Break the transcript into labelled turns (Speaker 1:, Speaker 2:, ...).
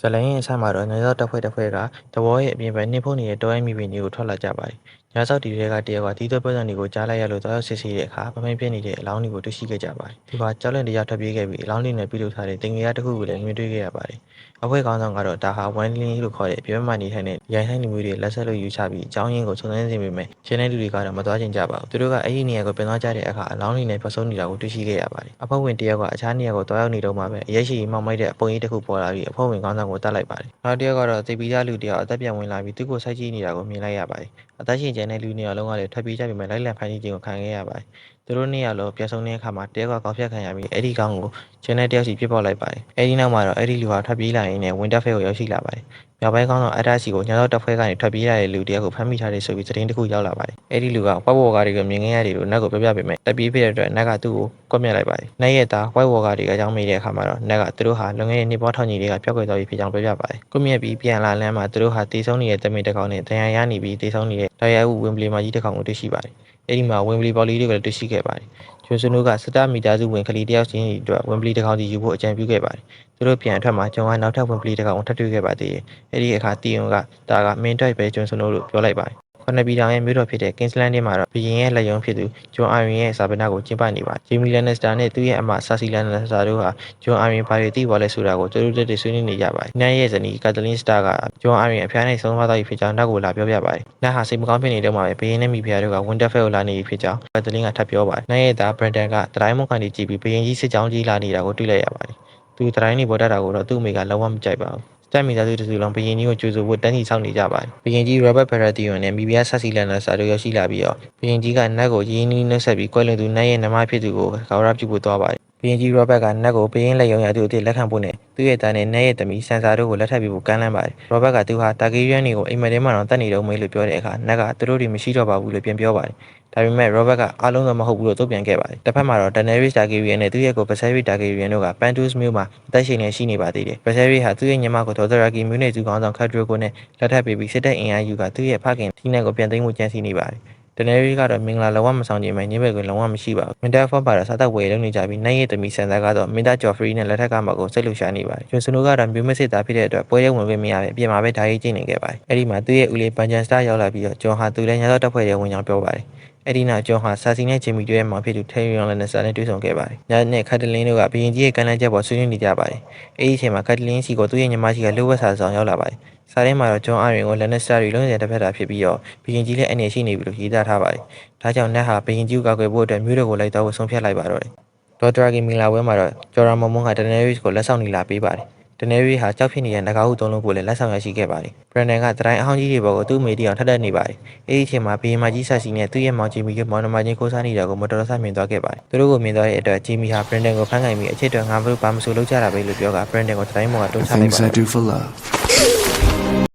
Speaker 1: ဇလိုင်းရဲ့အဆမှာတော့ညစောက်တစ်ဖွဲ့ကတဘောရဲ့အပြင်ဘက်နှင်းဖုံးနေတဲ့တောအမိပင်တွေကိုထွက်လာကြပါတယ်။ညစောက်တီတွေကတယောက်ကတီးသွဲပွဲစံတွေကိုကြားလိုက်ရလို့တောက်စစ်ဆေးတဲ့အခါပမိတ်ပြနေတဲ့အလောင်းတွေကိုတွေ့ရှိခဲ့ကြပါတယ်။သူကကြောက်လန့်တရားထွက်ပြေးခဲ့ပြီးအလောင်းတွေနဲ့ပြုလုပ်ထားတဲ့တင်ငယ်ရတစ်ခုကိုလည်းမြင်တွေ့ခဲ့ရပါတယ်။အဖွဲ့ခေါင်းဆောင်ကတော့ဒါဟာဝမ်လင်းလို့ခေါ်တဲ့ပြမနေထိုင်တဲ့ရိုင်းဆိုင်လူမျိုးတွေလက်ဆက်လို့ယူချပြီးအကြောင်းရင်းကိုစုံစမ်းနေပေမဲ့ချင်းတဲ့လူတွေကတော့မသွားချင်ကြပါဘူး။သူတို့ကအဲ့ဒီနေရာကိုပြန်သွားကြတဲ့အခါအလောင်းတွေနဲ့ပတ်ဆုံးနေတာကိုတွေ့ရှိခဲ့ရပါတယ်။အဖွဲ့ဝင်တယောက်ကအခြားနေရာကိုသွားရောက်နေတော့မှပဲအရက်ရှိမှောက်မိုက်တဲ့အပုံရိပ်တစ်ခုပေါ်လာပြီးအဖွဲ့ဝင်ခေါင်းဆောင်ကိုတတ်လိုက်ပါတယ်။နောက်တယောက်ကတော့သိပီးသားလူတယောက်အသက်ပြန်ဝင်လာပြီးသူ့ကိုစိုက်ကြည့်နေတာကိုမြင်လိုက်ရပါတယ်။အသက်ရှင်ကျန်တဲ့လူနှစ်ယောက်လုံးကလည်းထွက်ပြေးကြပေမဲ့လိုက်လံဖမ်းဆီးခြင်းကိုခံခဲ့ရပါတယ်။သူတို့နှစ်ယောက်လုံးပြန်ဆုံတဲ့အခါမှာတယောက်ကကောက်ဖြတ်ခံရပြီးအဲ့ဒီကောင်ကိုကျန်တဲ့တယောက်စီပြစ်ပေါက်လိုက်ပါတယ်။အဲ့ဒီနောက်မှာတော့အဲ့ဒီလူဟာထွက်ပြေးလာရင်းနဲ့ဝင်းတက်ဖဲကိုရောက်ရှိလာပါတယ်။မြောက်ပိုင်းကောင်ဆောင်အတားစီကိုညတော့တပ်ဖွဲကနေထွက်ပြေးရတဲ့လူတယောက်ကိုဖမ်းမိထားတယ်ဆိုပြီးသတင်းတစ်ခုရောက်လာပါတယ်။အဲ့ဒီလူကဝက်ဘော်ကားတွေကိုမြင်ခဲ့ရတယ်လို့နတ်ကိုပြောပြပေမဲ့တက်ပြေးဖြစ်တဲ့အတွက်နတ်ကသူ့ကိုကွပ်မျက်လိုက်ပါတယ်။နတ်ရဲ့သားဝက်ဘော်ကားတွေကအကြောင်းမေးတဲ့အခါမှာတော့နတ်ကသူတို့ဟာလွန်ခဲ့တဲ့နှစ်ပေါင်းထောင်ကြီးတွေကပျောက်ကွယ်သွားပြီဖြစ်ကြောင်းပြောပြပါတယ်။ကွပ်မျက်ပြီးပြန်လာလမ်းမှာသူတို့ဟာတေဆုံးနေတဲ့တမင်တစ်ကောင်နဲ့တန်ရာရနေပြီးတေဆုံးနေတဲ့ဒါရိုက်ဦးဝင်းပလီမာကြီးတစ်ကောင်ကိုတွေ့ရှိပါတယ်။အဲ့ဒီမှာဝင်းပလီပေါ်လီတွေကိုလည်းတွေ့ရှိခဲ့ပါတယ်။ကျွန်းစုနိုးကစတာမီတာစုဝင်ကလေးတယောက်ချင်းစီအတွက်ဝင်းပလီတစ်ကောင်စီယူဖို့အကြံပြုခဲ့ပါတယ်။သူတို့ပြန်အထွက်မှာကျွန်တော်ကနောက်ထပ်ဝင်းပလီတစ်ကောင်ထပ်တွေ့ခဲ့ပါသေးတယ်။အဲ့ဒီအခါတီယွန်ကဒါကမင်းတိုက်ပဲကျွန်းစုနိုးလို့ပြောလိုက်ပါတယ်။ခொနပီတောင်ရဲ့မြို့တော်ဖြစ်တဲ့ကင်းစလန်ဒင်းမှာတော့ဘီရင်ရဲ့လက်ရုံးဖြစ်သူဂျွန်အာရင်ရဲ့စာပနာကိုကျင်းပနေပါတယ်။ဂျီမီလန်နက်စတာနဲ့သူ့ရဲ့အမဆာစီလန်နက်စတာတို့ဟာဂျွန်အာရင်ဘာတွေသိပါလဲဆိုတာကိုသူတို့တက်ဆွေးနွေးနေကြပါတယ်။နတ်ရဲ့ဇနီးကတ်တလင်းစတာကဂျွန်အာရင်အဖျားနဲ့ဆုံးသွားသွားပြီဖြစ်ကြောင်းနောက်ကိုလာပြောပြပါတယ်။နတ်ဟာစိတ်မကောင်းဖြစ်နေတော့မှပဲဘီရင်နဲ့မိဖုရားတို့ကဝင်းတက်ဖဲကိုလာနေပြီဖြစ်ကြောင်းကတ်တလင်းကထပ်ပြောပါတယ်။နတ်ရဲ့သားဘရန်ဒန်ကတတိုင်းမုန်ကန်တီကြည့်ပြီးဘီရင်ကြီးစစ်ကြောင်းကြီးလာနေတာကိုတွေ့လိုက်ရပါတယ်။သူတတိုင်းနေပေါ်တတ်တာကိုတော့သူ့အမေကလုံးဝမကြိုက်ပါဘူး။စတက်မီသားစုတစုလုံးဘီရင်ကြီးကိုကြိုဆိုဖို့တန်းစီဆောင်နေကြပါတယ်။ဘီရင်ကြီးရောဘတ်ဖက်ရတီယွန်နဲ့မိဖုရားဆာစီလန်နက်စတာတို့ရောက်ရှိလာပြီးတော့ဘီရင်ကြီးကနတ်ကိုရင်းနှီးနှုတ်ဆက်ပြီးကွဲလွန်သူနတ်ရဲ့နမဖြစ်သူကိုဂါဝရပြုဖို့သွားပါတယ်။ဘီရင်ကြီးရောဘတ်ကနတ်ကိုဘီရင်လက်ရုံရသူအစ်လက်ခံဖို့နဲ့သူ့ရဲ့သားနဲ့နတ်ရဲ့သမီးဆန်စာတို့ကိုလက်ထပ်ပြီးဖို့ကမ်းလှမ်းပါတယ်။ရောဘတ်ကသူဟာတာဂီရန်တွေကိုအိမ်မက်ထဲမှာတော့တတ်နေတော့မေးလို့ပြောတဲ့အခါနတ်ကသူတို့တွေမရှိတော့ပါဘူးလို့ပြန်ပြောပါတယ်။ဒါပေမဲ့ရောဘတ်ကအားလုံးတော့မဟုတ်ဘူးလို့တုံ့ပြန်ခဲ့ပါတယ်။တစ်ဖက်မှာတော့ဒန်နယ်ရစ်တာဂီရီယန်နဲ့သူ့ရဲ့ကိုဘဆယ်ရီတာဂီရီယန်တို့ကပန်တူးစ်မြို့မှာအသက်ရှင်နေရှိနေပါသေးတယ်။ဘဆယ်ရီဟာသူ့ရဲ့ညီမကိုဒေါ်သရာဂီမြို့နယ်သူခေါင်းဆောင်ခတ်ဒရိုကိုနဲ့လက်ထပ်ပေးပြီးစစ်တပ်အင်အားယူကသူ့ရဲ့ဖခင်တီနက်ကိုပြန်သိမ်းဖို့ကြံစည်နေပါတယ်။ဒန်နယ်ရီကတော့မင်္ဂလာလုံးဝမဆောင်ချင်မှညဘက်ကိုလုံးဝမရှိပါဘူး။မင်တာဖော့ပါတော့စားတော့ဝယ်လုံးနေကြပြီးနိုင်ရဲ့သမီးဆန်သားကတော့မင်တာဂျော်ဖရီနဲ့လက်ထက်ကမှကိုစိတ်လှုပ်ရှားနေပါတယ်။ကျွန်းစနိုးကတော့မျိုးမစစ်သားဖြစ်တဲ့အတွက်ပွဲရဲဝင်ပေးမရပဲအပြင်မှာပဲဓာရီကျင်းနေခဲ့ပါတယ်။အဲ့ဒီမှာသူ့ရဲ့ဦးလေးဘန်ဂျန်စတာရောက်လာပြီးတော့ဂျွန်ဟာသူလည်းညတော့တက်ဖွဲ့ရဲဝင်ကြောင်းပြောပါတယ်။အဲ့ဒီနောက်ဂျွန်ဟာဆာစီနဲ့ဂျင်မီတို့ရဲ့မောင်ဖြစ်သူထေရီယွန်လန်နက်စတာနဲ့တွေ့ဆုံခဲ့ပါတယ်။ညနဲ့ခတ်တလင်းတို့ကဘီရင်ကြီးရဲ့ကမ်းလှမ်းချက်ပေါ်ဆွေးနွေးနေကြပါတယ်။အဲ့ဒီအချိန်မှာခတ်တလင်းစီကိုသူ့ရဲ့ညီမရှိကလှုပ်ဝက်စာဆောင်ရောက်လာပါတယ်။စာထဲမှာတော့ဂျွန်အာရင်ကိုလန်နက်စတာတွေလုံးဝတစ်ဖက်တာဖြစ်ပြီးတော့ဘီရင်ကြီးလည်းအနေရှိနေပြီလို့ရေးသားထားပါတယ်။ဒါကြောင့်နတ်ဟာဘီရင်ကြီးကိုကောက်ွယ်ဖို့အတွက်မြို့တော်ကိုလိုက်သွားဖို့ဆုံးဖြတ်လိုက်ပါတော့တယ်။ဒေါ်ဒရာဂီမင်္ဂလာပွဲမှာတော့ဂျော်ရာမမွန်ကဒန်နယ်ရစ်ကိုလက်ဆောင်နေလာပေးပါတယ်။ဒန်နယ်ရစ်ဟာကြောက်ဖြစ်နေတဲ့နဂါဟုသုံးလုံးကိုလည်းလက်ဆောင်ရရှိခဲ့ပါတယ်။ဘရန်ဒန်ကတတိုင်းအဟောင်းကြီးတွေပေါ်ကိုသူ့မိတီအောင်ထပ်တက်နေပါတယ်။အဲဒီအချိန်မှာဘီရင်မကြီးဆာစီနဲ့သူ့ရဲ့မောင်ဂျီမီကမောင်နှမချင်းကိုစားနေတာကိုမတော်တဆမြင်သွားခဲ့ပါတယ်။သူတို့ကိုမြင်သွားတဲ့အတွက်ဂျီမီဟာဘရန်ဒန်ကိုဖမ်းခိုင်းပြီးအချစ်တော်ငါမလို့ဘာမဆိုလုပ်ကြတာပဲလို့ပြောကဘရန်ဒန်ကိုတတိုင်းပေါ်ကတွန်းချလိုက်ပါတယ်။
Speaker 2: Things I do for love.